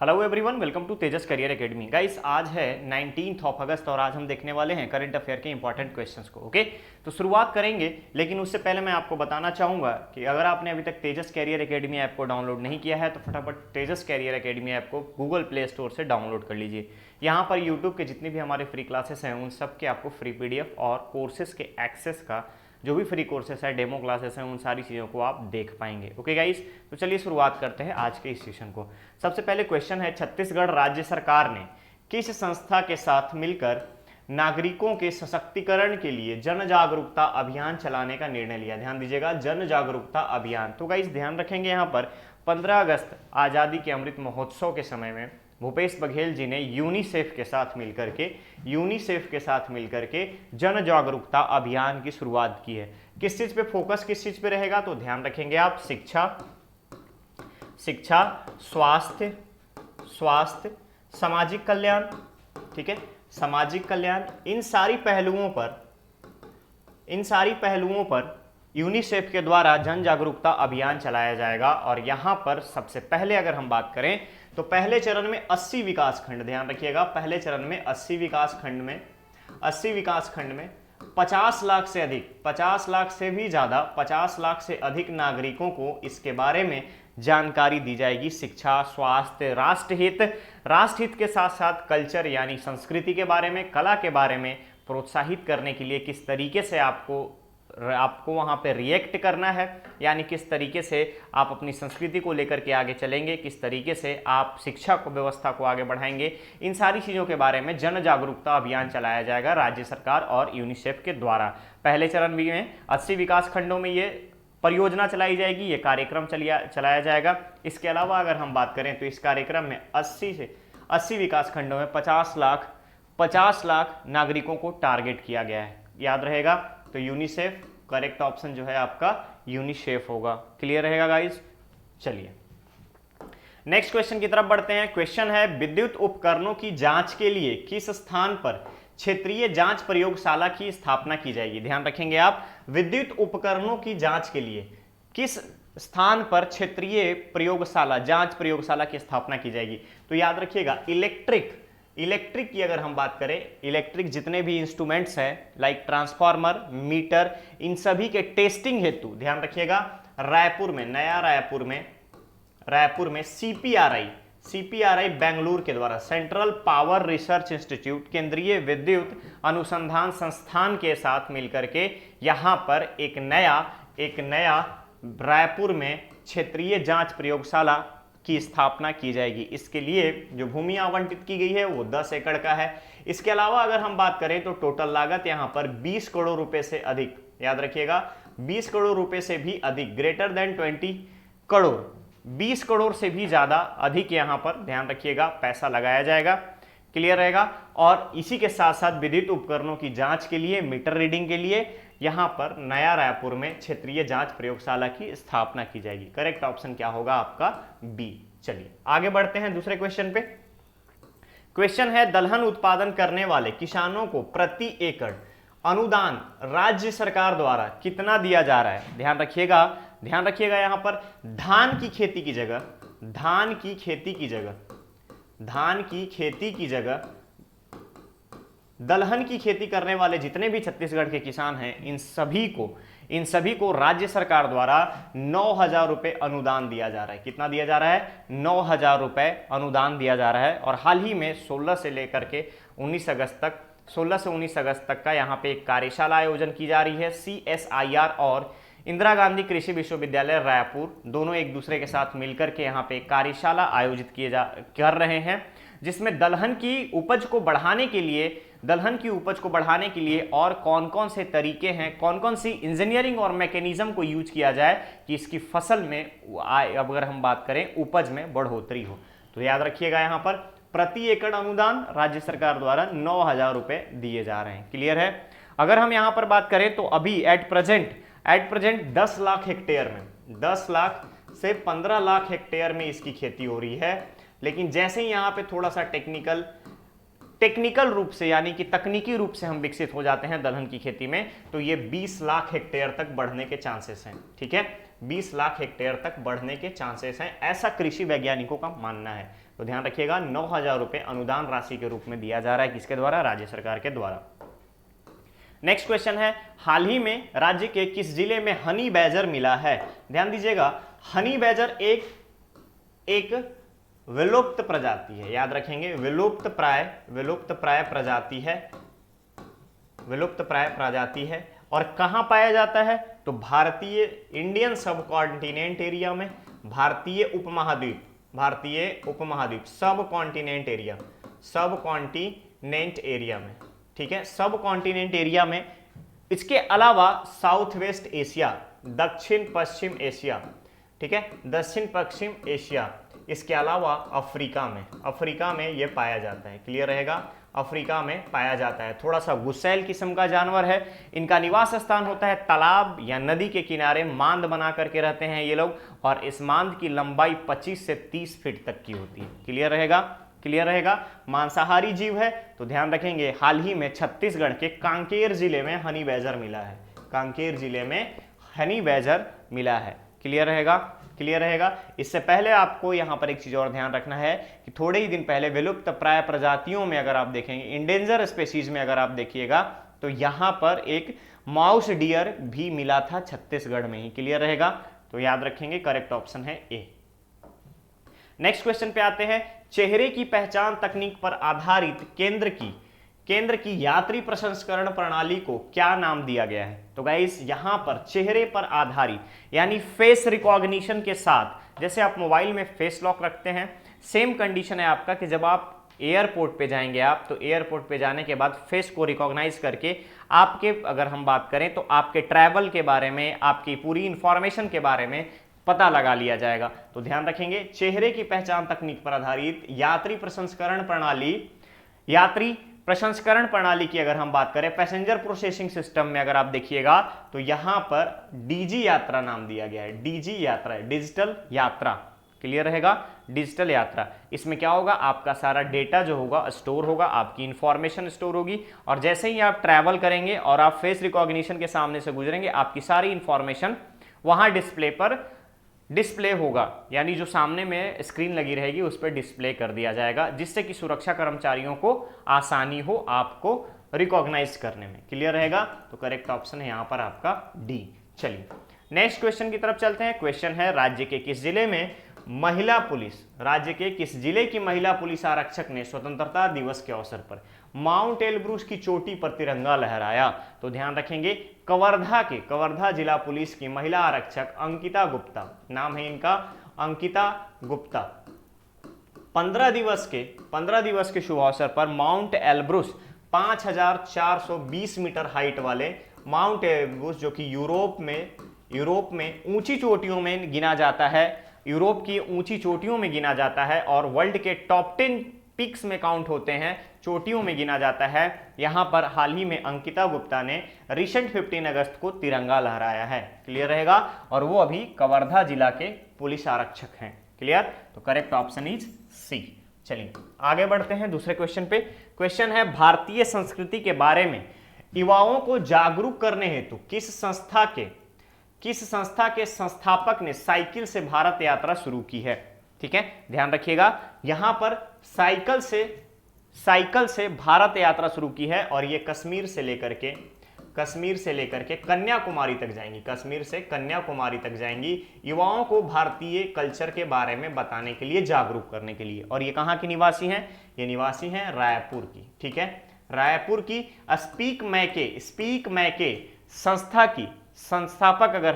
Hello everyone, welcome to Tejas career academy. Guys, आज है 19 अगस्त और आज हम देखने वाले हैं करंट अफेयर के इंपॉर्टेंट क्वेश्चंस को। ओके, तो शुरुआत करेंगे, लेकिन उससे पहले मैं आपको बताना चाहूँगा कि अगर आपने अभी तक तेजस करियर एकेडमी ऐप को डाउनलोड नहीं किया है तो फटाफट तेजस करियर एकेडमी ऐप को गूगल प्ले स्टोर से डाउनलोड कर लीजिए। यहाँ पर यूट्यूब के जितने भी हमारे फ्री क्लासेस हैं उन सब के आपको फ्री PDF और कोर्सेज के एक्सेस का जो भी फ्री कोर्सेस है, डेमो क्लासेस हैं, उन सारी चीज़ों को आप देख पाएंगे। ओके गाइस, तो चलिए शुरुआत करते हैं आज के इस सेशन को। सबसे पहले क्वेश्चन है, छत्तीसगढ़ राज्य सरकार ने किस संस्था के साथ मिलकर नागरिकों के सशक्तिकरण के लिए जन जागरूकता अभियान चलाने का निर्णय लिया? ध्यान दीजिएगा, जन जागरूकता अभियान। तो गाइस ध्यान रखेंगे, यहाँ पर 15 अगस्त आज़ादी के अमृत महोत्सव के समय में भूपेश बघेल जी ने यूनिसेफ के साथ मिलकर के जन जागरूकता अभियान की शुरुआत की है। किस चीज पे फोकस, किस चीज पे रहेगा? तो ध्यान रखेंगे आप, शिक्षा, स्वास्थ्य, सामाजिक कल्याण, ठीक है, सामाजिक कल्याण, इन सारी पहलुओं पर यूनिसेफ के द्वारा जन जागरूकता अभियान चलाया जाएगा। और यहां पर सबसे पहले अगर हम बात करें तो पहले चरण में 80 विकासखंड, ध्यान रखिएगा, पहले चरण में 80 विकासखंड में 50 लाख से अधिक, 50 लाख से भी ज्यादा, 50 लाख से अधिक नागरिकों को इसके बारे में जानकारी दी जाएगी। शिक्षा, स्वास्थ्य, राष्ट्रहित के साथ साथ कल्चर यानी संस्कृति के बारे में, कला के बारे में प्रोत्साहित करने के लिए किस तरीके से आपको वहां पे रिएक्ट करना है, यानी किस तरीके से आप अपनी संस्कृति को लेकर के आगे चलेंगे, किस तरीके से आप शिक्षा को व्यवस्था को आगे बढ़ाएंगे, इन सारी चीज़ों के बारे में जन जागरूकता अभियान चलाया जाएगा राज्य सरकार और यूनिसेफ के द्वारा। पहले चरण में 80 विकास खंडों में ये परियोजना चलाई जाएगी, ये कार्यक्रम चलाया जाएगा। इसके अलावा अगर हम बात करें तो इस कार्यक्रम में 80 विकास खंडों में 50 लाख नागरिकों को टारगेट किया गया है। याद रहेगा, तो यूनिसेफ, करेक्ट ऑप्शन जो है आपका यूनिसेफ होगा। क्लियर रहेगा गाइस? चलिए नेक्स्ट क्वेश्चन की तरफ बढ़ते हैं। क्वेश्चन है, विद्युत उपकरणों की जांच के लिए किस स्थान पर क्षेत्रीय जांच प्रयोगशाला की स्थापना की जाएगी? ध्यान रखेंगे आप, विद्युत उपकरणों की जांच के लिए किस स्थान पर क्षेत्रीय जांच प्रयोगशाला की स्थापना की जाएगी? तो याद रखिएगा, इलेक्ट्रिक की अगर हम बात करें, इलेक्ट्रिक जितने भी इंस्ट्रूमेंट्स हैं लाइक ट्रांसफार्मर, मीटर, इन सभी के टेस्टिंग हेतु ध्यान रखिएगा नया रायपुर में CPRI बेंगलुरु के द्वारा, सेंट्रल पावर रिसर्च इंस्टीट्यूट, केंद्रीय विद्युत अनुसंधान संस्थान के साथ मिलकर के यहां पर एक नया रायपुर में क्षेत्रीय जांच प्रयोगशाला की स्थापना की जाएगी। इसके लिए जो भूमि आवंटित की गई है वो 10 एकड़ का है। इसके अलावा अगर हम बात करें तो टोटल लागत यहां पर 20 करोड़ रुपए से अधिक, याद रखिएगा 20 करोड़ रुपए से भी अधिक, ग्रेटर देन 20 करोड़, 20 करोड़ से भी ज्यादा अधिक यहां पर ध्यान रखिएगा पैसा लगाया जाएगा। क्लियर रहेगा? और इसी के साथ साथ विद्युत उपकरणों की जांच के लिए, मीटर रीडिंग के लिए यहां पर नया रायपुर में क्षेत्रीय जांच प्रयोगशाला की स्थापना की जाएगी। करेक्ट ऑप्शन क्या होगा आपका? बी। चलिए आगे बढ़ते हैं दूसरे क्वेश्चन पे। क्वेश्चन है, दलहन उत्पादन करने वाले किसानों को प्रति एकड़ अनुदान राज्य सरकार द्वारा कितना दिया जा रहा है? ध्यान रखिएगा यहां पर धान की खेती की जगह दलहन की खेती करने वाले जितने भी छत्तीसगढ़ के किसान हैं, इन सभी को राज्य सरकार द्वारा 9,000 रुपए अनुदान दिया जा रहा है। कितना दिया जा रहा है? 9,000 रुपए अनुदान दिया जा रहा है। और हाल ही में 16 से 19 अगस्त तक का यहाँ पे एक कार्यशाला आयोजन की जा रही है। CSIR और इंदिरा गांधी कृषि विश्वविद्यालय रायपुर दोनों एक दूसरे के साथ मिलकर के यहाँ पे कार्यशाला आयोजित कर रहे हैं, जिसमें दलहन की उपज को बढ़ाने के लिए और कौन कौन से तरीके हैं, कौन कौन सी इंजीनियरिंग और मैकेनिज्म को यूज किया जाए कि इसकी फसल में अगर हम बात करें उपज में बढ़ोतरी हो। तो याद रखिएगा यहाँ पर प्रति एकड़ अनुदान राज्य सरकार द्वारा 9,000 रुपए दिए जा रहे हैं। क्लियर है? अगर हम यहाँ पर बात करें तो अभी एट प्रेजेंट 10 लाख हेक्टेयर में, 10 लाख से 15 लाख हेक्टेयर में इसकी खेती हो रही है। लेकिन जैसे ही यहाँ पे थोड़ा सा टेक्निकल रूप से यानी कि तकनीकी रूप से हम विकसित हो जाते हैं दलहन की खेती में, तो ये 20 लाख हेक्टेयर तक बढ़ने के चांसेस हैं। ठीक है, 20 लाख हेक्टेयर तक बढ़ने के चांसेस हैं, ऐसा कृषि वैज्ञानिकों का मानना है। तो ध्यान रखिएगा 9,000 रुपए अनुदान राशि के रूप में दिया जा रहा है, किसके द्वारा? राज्य सरकार के द्वारा। नेक्स्ट क्वेश्चन है, हाल ही में राज्य के किस जिले में हनी बैजर मिला है? ध्यान दीजिएगा, हनी बैजर एक विलुप्त प्रजाति है, याद रखेंगे, विलुप्त प्राय प्रजाति है। और कहां पाया जाता है? तो भारतीय इंडियन सब कॉन्टिनेंट एरिया में, भारतीय उपमहाद्वीप सब कॉन्टिनेंट एरिया में, ठीक है, सब कॉन्टिनेंट एरिया में। इसके अलावा साउथ वेस्ट एशिया, दक्षिण पश्चिम एशिया, ठीक है, दक्षिण पश्चिम एशिया, इसके अलावा अफ्रीका में यह पाया जाता है। क्लियर रहेगा? अफ्रीका में पाया जाता है। थोड़ा सा गुस्सैल किस्म का जानवर है। इनका निवास स्थान होता है तालाब या नदी के किनारे, मांद बना करके रहते हैं ये लोग, और इस मांद की लंबाई 25 से 30 फीट तक की होती है। क्लियर रहेगा? मांसाहारी जीव है। तो ध्यान रखेंगे, हाल ही में छत्तीसगढ़ के कांकेर जिले में हनी बैजर मिला है, कांकेर जिले में हनी बैजर मिला है। क्लियर रहेगा? इससे पहले आपको यहां पर एक चीज और ध्यान रखना है कि थोड़े ही दिन पहले विलुप्त प्राय प्रजातियों में अगर आप देखेंगे, इंडेंजर स्पेसीज में अगर आप देखिएगा, तो यहां पर एक माउस डियर भी मिला था छत्तीसगढ़ में ही। क्लियर रहेगा? तो याद रखेंगे, करेक्ट ऑप्शन है ए। नेक्स्ट क्वेश्चन पे आते हैं, चेहरे की पहचान तकनीक पर आधारित केंद्र की यात्री प्रसंस्करण प्रणाली को क्या नाम दिया गया है? तो गाइस, यहां पर चेहरे पर आधारित यानी फेस रिकॉग्निशन के साथ, जैसे आप मोबाइल में फेस लॉक रखते हैं, सेम कंडीशन है आपका कि जब आप एयरपोर्ट पे जाएंगे तो एयरपोर्ट पे जाने के बाद फेस को रिकॉग्नाइज करके आपके, अगर हम बात करें तो आपके ट्रैवल के बारे में, आपकी पूरी इंफॉर्मेशन के बारे में पता लगा लिया जाएगा। तो ध्यान रखेंगे, चेहरे की पहचान तकनीक पर आधारित यात्री प्रसंस्करण प्रणाली की अगर हम बात करें, पैसेंजर प्रोसेसिंग सिस्टम में अगर आप देखिएगा, तो यहां पर डीजी यात्रा नाम दिया गया है। डीजी यात्रा है, डिजिटल यात्रा। क्लियर रहेगा? डिजिटल यात्रा। इसमें क्या होगा? आपका सारा डेटा जो होगा स्टोर होगा, आपकी इंफॉर्मेशन स्टोर होगी, और जैसे ही आप ट्रैवल करेंगे और आप फेस रिकॉग्निशन के सामने से गुजरेंगे, आपकी सारी इंफॉर्मेशन वहां डिस्प्ले होगा, यानी जो सामने में स्क्रीन लगी रहेगी उस पर डिस्प्ले कर दिया जाएगा, जिससे कि सुरक्षा कर्मचारियों को आसानी हो आपको रिकॉग्नाइज करने में। क्लियर रहेगा? तो करेक्ट ऑप्शन है यहां पर आपका डी। चलिए नेक्स्ट क्वेश्चन की तरफ चलते हैं। क्वेश्चन है, राज्य के किस जिले की महिला पुलिस आरक्षक ने स्वतंत्रता दिवस के अवसर पर माउंट एलब्रूस की चोटी पर तिरंगा लहराया? तो ध्यान रखेंगे, कवर्धा जिला पुलिस की महिला आरक्षक अंकिता गुप्ता, नाम है इनका अंकिता गुप्ता, 15 दिवस के शुभ अवसर पर माउंट एलब्रूस 5420 मीटर हाइट वाले माउंट एलब्रूस, जो कि यूरोप में ऊंची चोटियों में गिना जाता है, यूरोप की ऊंची चोटियों में गिना जाता है, और वर्ल्ड के टॉप 10 पिक्स में काउंट होते हैं, चोटियों में गिना जाता है। यहां पर हाल ही में अंकिता गुप्ता ने रिसेंट 15 अगस्त को तिरंगा लहराया है। क्लियर रहेगा? और वो अभी कवर्धा जिला के पुलिस आरक्षक हैं। क्लियर? तो करेक्ट ऑप्शन इज सी। चलिए आगे बढ़ते हैं दूसरे क्वेश्चन पे। क्वेश्चन है, भारतीय संस्कृति के बारे में युवाओं को जागरूक करने हेतु किस संस्था के संस्थापक ने साइकिल से भारत यात्रा शुरू की है? ठीक है, ध्यान रखिएगा, यहां पर साइकिल से भारत यात्रा शुरू की है, और ये कश्मीर से लेकर के कन्याकुमारी तक जाएंगी, कश्मीर से कन्याकुमारी तक जाएंगी, युवाओं को भारतीय कल्चर के बारे में बताने के लिए, जागरूक करने के लिए। और ये कहां की निवासी हैं? ये निवासी हैं रायपुर की। ठीक है, रायपुर की स्पीक मैके संस्था की संस्थापक अगर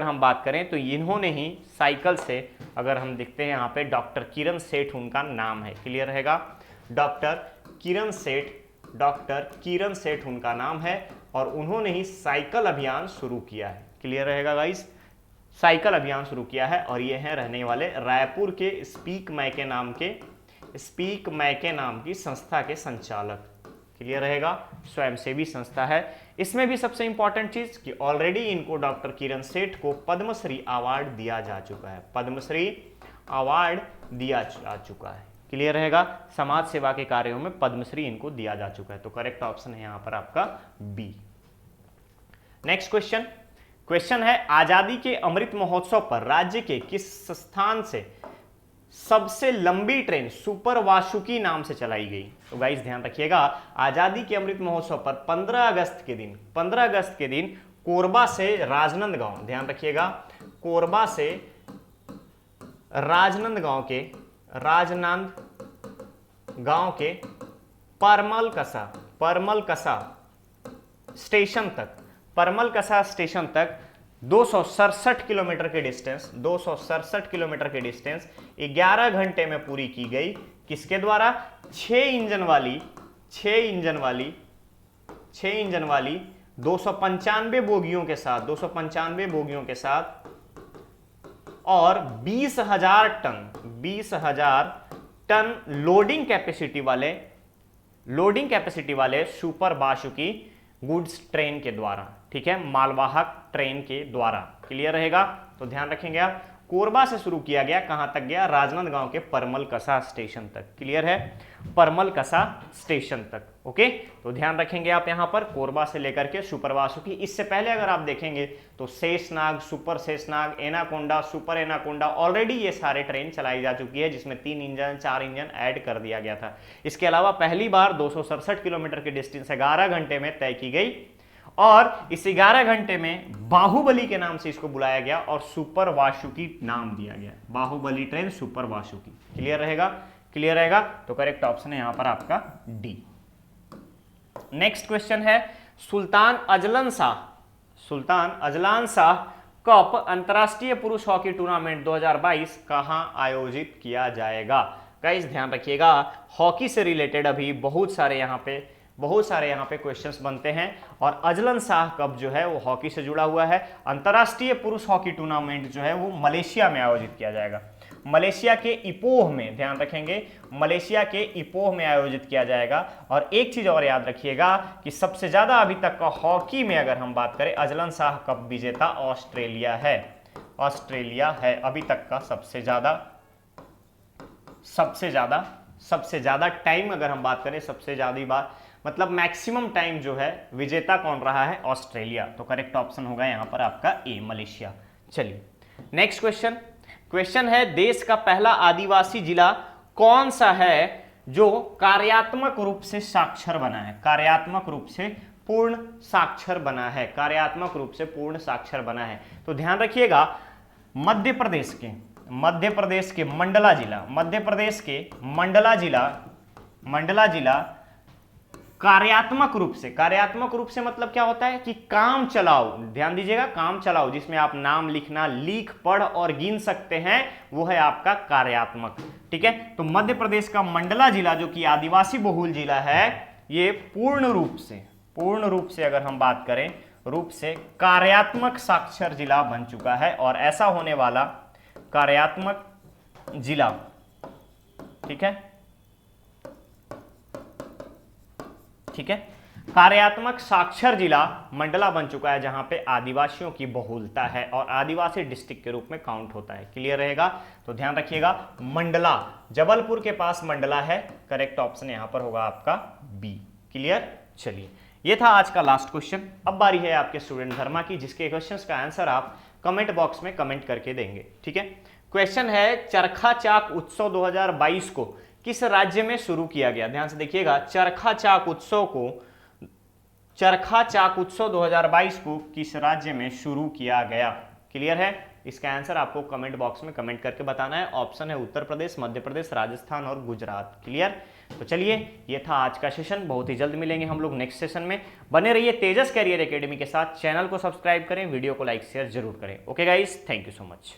हम बात करें तो इन्होंने ही साइकिल से, अगर हम देखते हैं यहाँ पे, डॉक्टर किरण सेठ उनका नाम है। क्लियर रहेगा? डॉक्टर किरण सेठ उनका नाम है, और उन्होंने ही साइकिल अभियान शुरू किया है। क्लियर रहेगा गाइस? साइकिल अभियान शुरू किया है, और ये हैं रहने वाले रायपुर के स्पीक मैके नाम की संस्था के संचालक। क्लियर रहेगा? स्वयंसेवी संस्था है। इसमें भी सबसे इंपॉर्टेंट चीज कि ऑलरेडी इनको, डॉक्टर किरण सेठ को पद्मश्री अवार्ड दिया जा चुका है, क्लियर रहेगा? समाज सेवा के कार्यों में पद्मश्री इनको दिया जा चुका है। तो करेक्ट ऑप्शन है यहां पर आपका बी। नेक्स्ट क्वेश्चन है, आजादी के अमृत महोत्सव पर राज्य के किस संस्थान से सबसे लंबी ट्रेन सुपर वासुकी नाम से चलाई गई? तो गाइस ध्यान रखिएगा, आजादी के अमृत महोत्सव पर 15 अगस्त के दिन कोरबा से राजनांदगांव, ध्यान रखिएगा, कोरबा से राजनांदगांव के परमलकसा स्टेशन तक 267 किलोमीटर के डिस्टेंस 11 घंटे में पूरी की गई। किसके द्वारा? 6 इंजन वाली 295 बोगियों के साथ और 20,000 टन लोडिंग कैपेसिटी वाले सुपर वासुकी गुड्स ट्रेन के द्वारा, ठीक है, मालवाहक ट्रेन के द्वारा। क्लियर रहेगा? तो ध्यान रखेंगे आप, कोरबा से शुरू किया गया, कहां तक गया? राजनांदगांव के परमलकसा स्टेशन तक। क्लियर है? परमलकसा स्टेशन तक। ओके, तो ध्यान रखेंगे आप यहां पर कोरबा से लेकर के सुपर वासुकी। इससे पहले अगर आप देखेंगे तो Sheshnag, super Sheshnag, anaconda, super anaconda, already ये सारे ट्रेन चलाई जा चुकी है, जिसमें 3 इंजन 4 इंजन ऐड कर दिया गया था। इसके अलावा पहली बार 267 किलोमीटर की डिस्टेंस 11 घंटे में तय की गई और इस 11 घंटे में बाहुबली के नाम से इसको बुलाया गया और सुपर वासुकी नाम दिया गया। Bahubali train super Vasuki. Clear रहेगा? तो करेक्ट ऑप्शन है यहां पर आपका डी। नेक्स्ट क्वेश्चन है, सुल्तान अजलान शाह कप अंतरराष्ट्रीय पुरुष हॉकी टूर्नामेंट 2022 कहां आयोजित किया जाएगा? गाइस ध्यान रखिएगा, हॉकी से रिलेटेड अभी बहुत सारे यहाँ पे क्वेश्चंस बनते हैं और अजलन शाह कप जो है वो हॉकी से जुड़ा हुआ है। अंतरराष्ट्रीय पुरुष हॉकी टूर्नामेंट जो है वो मलेशिया में आयोजित किया जाएगा। मलेशिया के इपोह में, ध्यान रखेंगे, मलेशिया के इपोह में आयोजित किया जाएगा। और एक चीज और याद रखिएगा कि सबसे ज्यादा अभी तक का हॉकी में अगर हम बात करें, अजलन शाह कप विजेता ऑस्ट्रेलिया है अभी तक का सबसे ज्यादा टाइम अगर हम बात करें, सबसे ज्यादा बार मतलब मैक्सिमम टाइम जो है विजेता कौन रहा है? ऑस्ट्रेलिया। तो करेक्ट ऑप्शन होगा यहां पर आपका ए, मलेशिया। चलिए नेक्स्ट क्वेश्चन है, देश का पहला आदिवासी जिला कौन सा है जो कार्यात्मक रूप से साक्षर बना है? कार्यात्मक रूप से पूर्ण साक्षर बना है। तो ध्यान रखिएगा, मध्य प्रदेश के मंडला जिला कार्यात्मक रूप से मतलब क्या होता है कि काम चलाओ, ध्यान दीजिएगा, काम चलाओ, जिसमें आप नाम लिखना, लिख, पढ़ और गिन सकते हैं, वो है आपका कार्यात्मक। ठीक है, तो मध्य प्रदेश का मंडला जिला जो कि आदिवासी बहुल जिला है, ये पूर्ण रूप से अगर हम बात करें रूप से कार्यात्मक साक्षर जिला बन चुका है। और ऐसा होने वाला कार्यात्मक जिला, ठीक है, कार्यात्मक साक्षर जिला मंडला बन चुका है, जहां पे आदिवासियों की बहुलता है और आदिवासी डिस्ट्रिक्ट के रूप में काउंट होता है। क्लियर रहेगा? तो ध्यान रखिएगा, मंडला, जबलपुर के पास मंडला है, करेक्ट ऑप्शन यहां पर होगा आपका बी। क्लियर? चलिए, ये था आज का लास्ट क्वेश्चन। अब बारी है आपके स्टूडेंट धर्मा की, जिसके क्वेश्चंस का आंसर आप कमेंट बॉक्स में कमेंट करके देंगे। ठीक है, क्वेश्चन है, चरखा चाक उत्सव 2022 को किस राज्य में शुरू किया गया? ध्यान से देखिएगा, चरखा चाक उत्सव 2022 को किस राज्य में शुरू किया गया? क्लियर है? इसका आंसर आपको कमेंट बॉक्स में कमेंट करके बताना है। ऑप्शन है उत्तर प्रदेश, मध्य प्रदेश, राजस्थान और गुजरात। क्लियर? तो चलिए, ये था आज का सेशन। बहुत ही जल्द मिलेंगे हम लोग नेक्स्ट सेशन में। बने रहिए तेजस कैरियर एकेडमी के साथ। चैनल को सब्सक्राइब करें, वीडियो को लाइक शेयर जरूर करें। Okay guys, thank you so much.